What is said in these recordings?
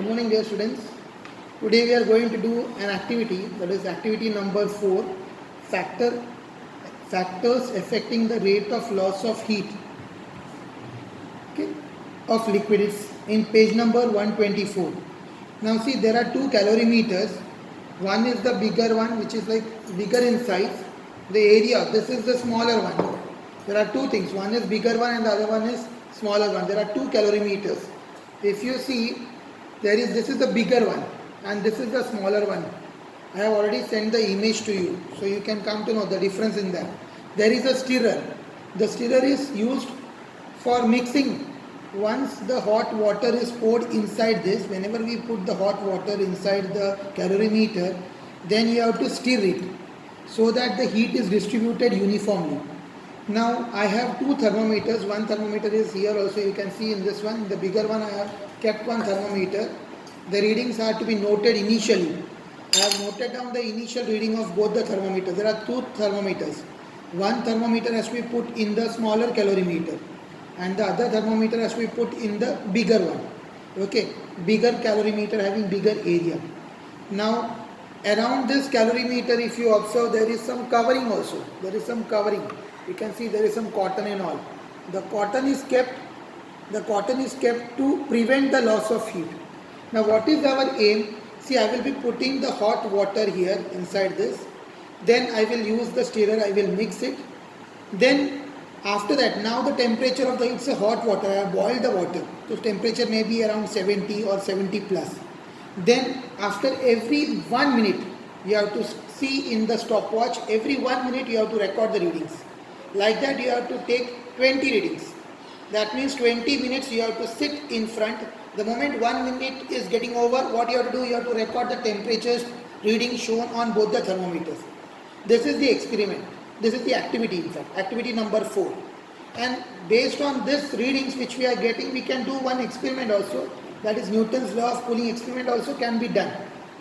Good morning, dear students. Today we are going to do an activity, that is activity number 4, factors affecting the rate of loss of heat, okay, of liquids, in page number 124. Now see, there are two calorimeters. One is the bigger one, which is like bigger in size. The area, this is the smaller one. There are two things. One is bigger one and the other one is smaller one. There are two calorimeters. If you see, this is the bigger one and this is the smaller one. I have already sent the image to you, so you can come to know the difference in that. There is a stirrer. The stirrer is used for mixing. Once the hot water is poured inside this, whenever we put the hot water inside the calorimeter, then you have to stir it so that the heat is distributed uniformly. Now I have two thermometers. One thermometer is here also, you can see in this one. The bigger one, I have kept one thermometer. The readings are to be noted initially. I have noted down the initial reading of both the thermometers. There are two thermometers. One thermometer has to be put in the smaller calorimeter and the other thermometer has to be put in the bigger one. Okay, bigger calorimeter having bigger area. Now around this calorimeter, if you observe, there is some covering also. There is some covering. You can see there is some cotton and all. The cotton is kept to prevent the loss of heat. Now what is our aim? See, I will be putting the hot water here inside this. Then I will use the stirrer, I will mix it. Then after that, now the temperature of it's a hot water, I have boiled the water. So temperature may be around 70 or 70 plus. Then after every 1 minute, you have to see in the stopwatch, every 1 minute you have to record the readings. Like that you have to take 20 readings. That means 20 minutes you have to sit in front. The moment 1 minute is getting over, what you have to do, you have to record the temperatures reading shown on both the thermometers. This is the experiment. This is the activity, in fact, activity number 4. And based on this readings which we are getting, we can do one experiment also. That is Newton's law of cooling experiment also can be done.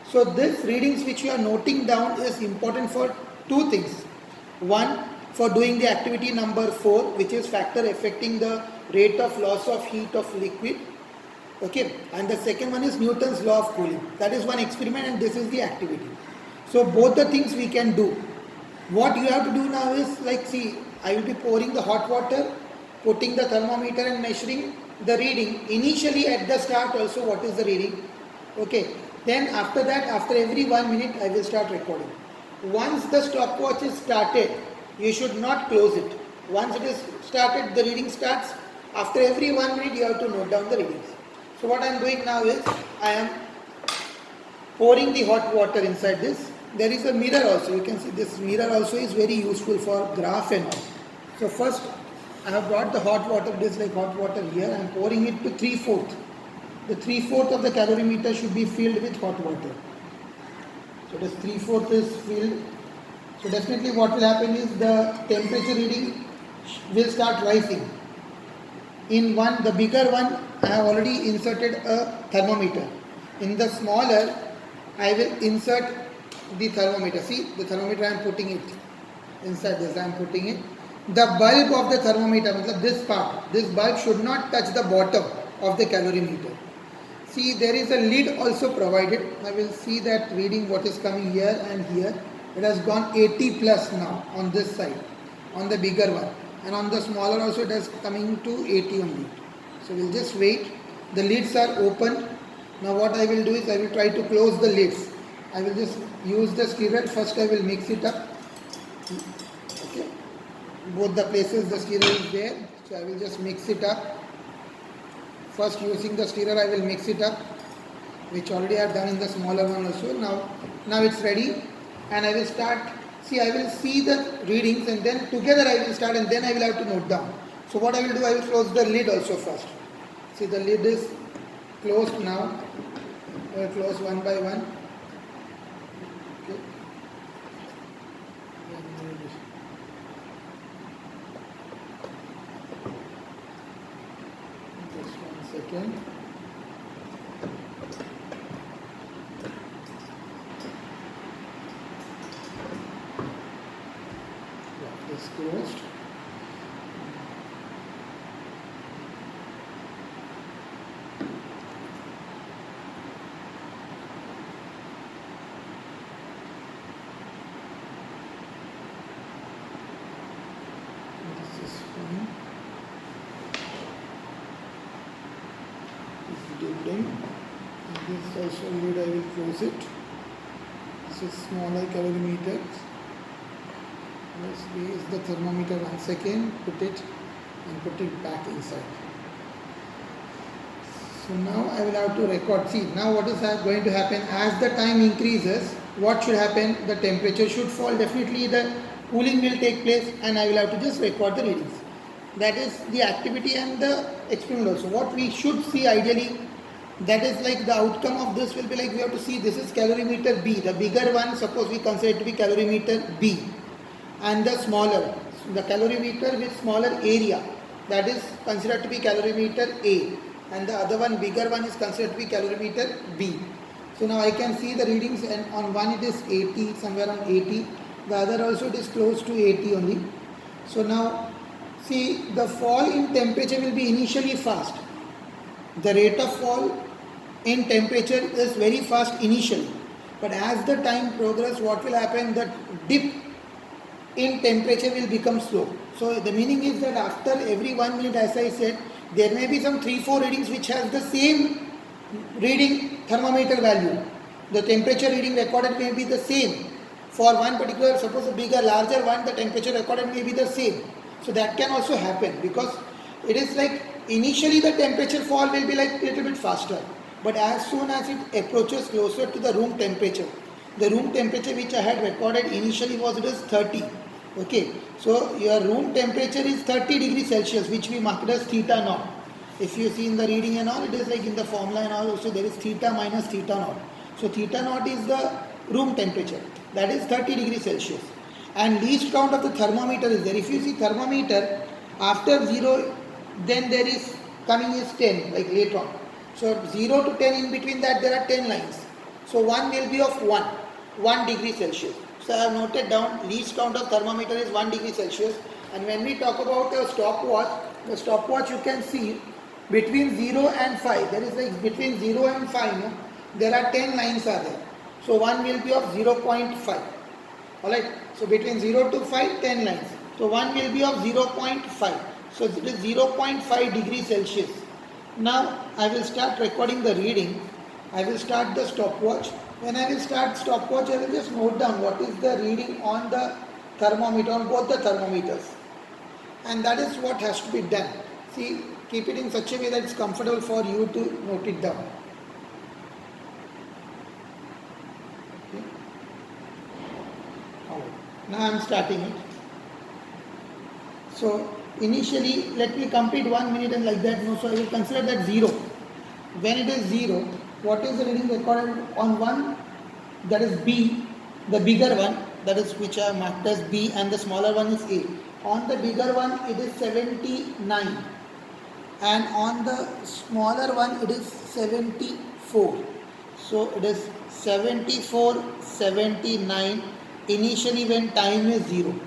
So this readings which you are noting down is important for two things. One, for doing the activity number 4, which is factor affecting the rate of loss of heat of liquid. Okay, and the second one is Newton's law of cooling. That is one experiment and this is the activity. So both the things we can do. What you have to do now is, like, see, I will be pouring the hot water, putting the thermometer and measuring the reading. Initially at the start also, what is the reading? Okay, then after that, after every 1 minute, I will start recording. Once the stopwatch is started, you should not close it. Once it is started, the reading starts. After every 1 minute, you have to note down the readings. So what I am doing now is, I am pouring the hot water inside this. There is a mirror also. You can see this mirror also is very useful for graph and all. So first, I have brought the hot water, this like hot water here. I am pouring it to 3/4. The 3/4 of the calorimeter should be filled with hot water. So this 3/4 is filled. So definitely what will happen is the temperature reading will start rising. In the bigger one, I have already inserted a thermometer. In the smaller, I will insert the thermometer. See, the thermometer I am putting it inside this. I am putting it. The bulb of the thermometer, this part, this bulb should not touch the bottom of the calorimeter. See, there is a lid also provided. I will see that reading what is coming here and here. It has gone 80 plus now on this side, on the bigger one. And on the smaller also it is coming to 80 only. So we will just wait. The lids are open. Now what I will do is I will try to close the lids. I will just use the stirrer. First I will mix it up. Okay. Both the places the stirrer is there. So I will just mix it up. First using the stirrer I will mix it up, which already I have done in the smaller one also. Now it's ready and I will start. See, I will see the readings and then together I will start and then I will have to note down. So what I will do, I will close the lid also first. See, the lid is closed now. I will close one by one. Okay. Just 1 second. Is closed. dipping. This also lid I will close it. This is smaller calorimeter. Let's raise the thermometer once again, put it and put it back inside. So now I will have to record. See, now what is going to happen as the time increases, what should happen? The temperature should fall. Definitely the cooling will take place and I will have to just record the readings. That is the activity and the experiment also. What we should see ideally, that is like the outcome of this will be like we have to see this is calorimeter B. The bigger one, suppose we consider it to be calorimeter B. And the smaller, the calorimeter with smaller area, that is considered to be calorimeter A, and the other one, bigger one, is considered to be calorimeter B. So now I can see the readings, and on one it is 80, somewhere on 80, the other also it is close to 80 only. So now see, the fall in temperature will be initially fast. The rate of fall in temperature is very fast initially, but as the time progresses, what will happen? The dip in temperature will become slow. So the meaning is that after every 1 minute, as I said, there may be some 3-4 readings which has the same reading thermometer value. The temperature reading recorded may be the same. For one particular, suppose a bigger, larger one, the temperature recorded may be the same. So that can also happen because it is like initially the temperature fall will be like a little bit faster. But as soon as it approaches closer to the room temperature, the room temperature which I had recorded initially was it is 30. Okay, so your room temperature is 30 degrees Celsius, which we marked as theta naught. If you see in the reading and all, it is like in the formula and all also there is theta minus theta naught. So theta naught is the room temperature, that is 30 degrees Celsius. And least count of the thermometer is there. If you see thermometer, after 0, then there is coming is 10, like later on. So 0 to 10, in between that there are 10 lines. So 1 will be of 1 degree Celsius. So I have noted down least count of thermometer is 1 degree Celsius. And when we talk about a stopwatch, the stopwatch you can see between 0 and 5, there is like between 0 and 5, no? There are 10 lines are there. So 1 will be of 0.5. Alright, so between 0 to 5, 10 lines. So 1 will be of 0.5. So it is 0.5 degrees Celsius. Now I will start recording the reading. I will start the stopwatch. When I will start stopwatch, I will just note down what is the reading on the thermometer, on both the thermometers. And that is what has to be done. See, keep it in such a way that it's comfortable for you to note it down. Okay. Now I am starting it. So initially, let me complete 1 minute and like that. No, so I will consider that 0. When it is 0, what is the reading recorded on 1? That is B, the bigger one, that is which I marked as B, and the smaller one is A. On the bigger one, it is 79, and on the smaller one, it is 74. So it is 74, 79 initially when time is 0.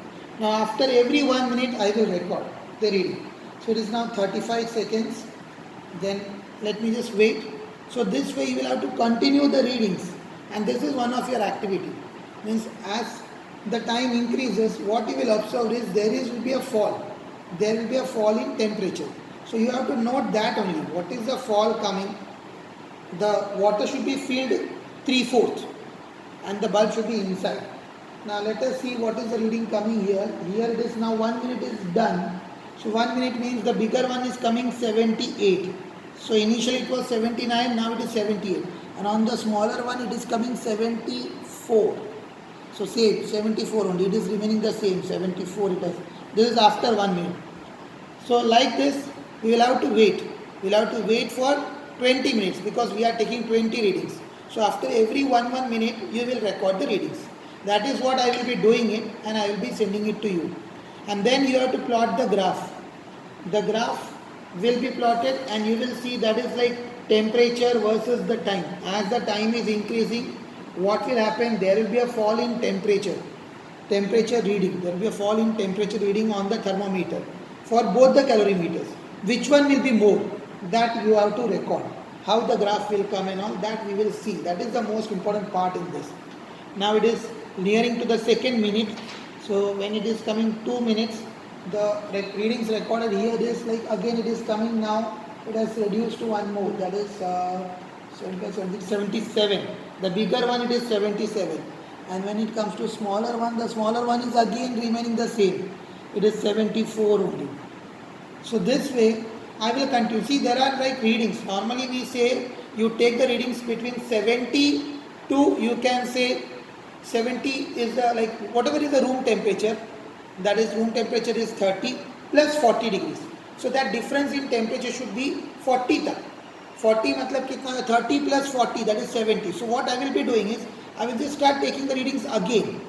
Now after every 1 minute, I will record the reading. So it is now 35 seconds. Then let me just wait. So this way you will have to continue the readings, and this is one of your activity. Means as the time increases, what you will observe is will be a fall. There will be a fall in temperature. So you have to note that only. What is the fall coming? The water should be filled 3/4 and the bulb should be inside. Now let us see what is the reading coming here. Here it is now 1 minute is done. So 1 minute means the bigger one is coming 78. So initially it was 79, now it is 78. And on the smaller one it is coming 74. So same, 74 only, it is remaining the same, 74 it is. This is after 1 minute. So like this, we will have to wait. We will have to wait for 20 minutes because we are taking 20 readings. So after every 1 minute, you will record the readings. That is what I will be doing it, and I will be sending it to you. And then you have to plot the graph. The graph will be plotted and you will see that is like temperature versus the time. As the time is increasing, what will happen? There will be a fall in temperature reading. There will be a fall in temperature reading on the thermometer for both the calorimeters. Which one will be more? That you have to record. How the graph will come and all that we will see. That is the most important part in this. Now it is nearing to the second minute. So when it is coming 2 minutes, the readings recorded here is like again it is coming now it has reduced to one more, that is 77. The bigger one, it is 77. And when it comes to smaller one, the smaller one is again remaining the same. It is 74 only. So this way, I will continue. See, there are like readings. Normally we say you take the readings between 70 to, you can say 70 is the, like whatever is the room temperature, that is room temperature is 30 plus 40 degrees. So that difference in temperature should be 40 तक. 40 मतलब कितना है? 30 plus 40, that is 70. So what I will be doing is, I will just start taking the readings again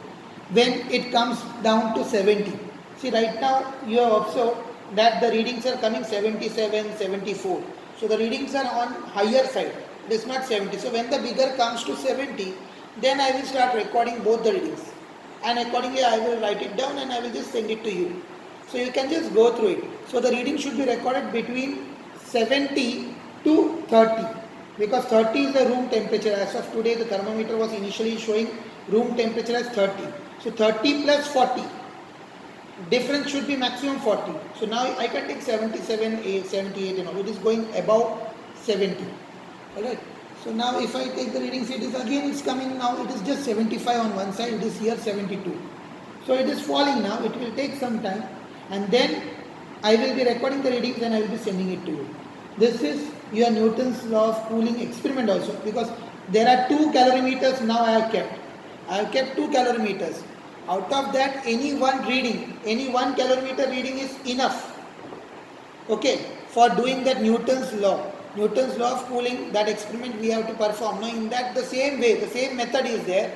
when it comes down to 70. See, right now you have observed that the readings are coming 77, 74. So the readings are on higher side. It is not 70. So when the bigger comes to 70, then I will start recording both the readings. And accordingly I will write it down and I will just send it to you. So you can just go through it. So the reading should be recorded between 70 to 30. Because 30 is the room temperature. As of today, the thermometer was initially showing room temperature as 30. So 30 plus 40. Difference should be maximum 40. So now I can take 77, 78 and all. It is going above 70. Alright. So now if I take the readings, it is again, it's coming now, it is just 75 on one side, it is here 72. So it is falling now, it will take some time, and then I will be recording the readings and I will be sending it to you. This is your Newton's law of cooling experiment also, because there are 2 calorimeters now I have kept. I have kept 2 calorimeters. Out of that, any one reading, any 1 calorimeter reading is enough, okay, for doing that Newton's law. Newton's law of cooling, that experiment we have to perform. Now in that, the same way, the same method is there.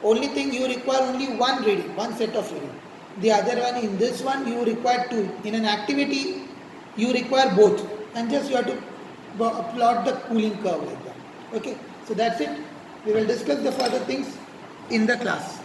Only thing, you require only 1 reading, 1 set of reading. The other one, in this one you require 2. In an activity you require both, and just you have to plot the cooling curve like that. Okay, so that's it. We will discuss the further things in the class.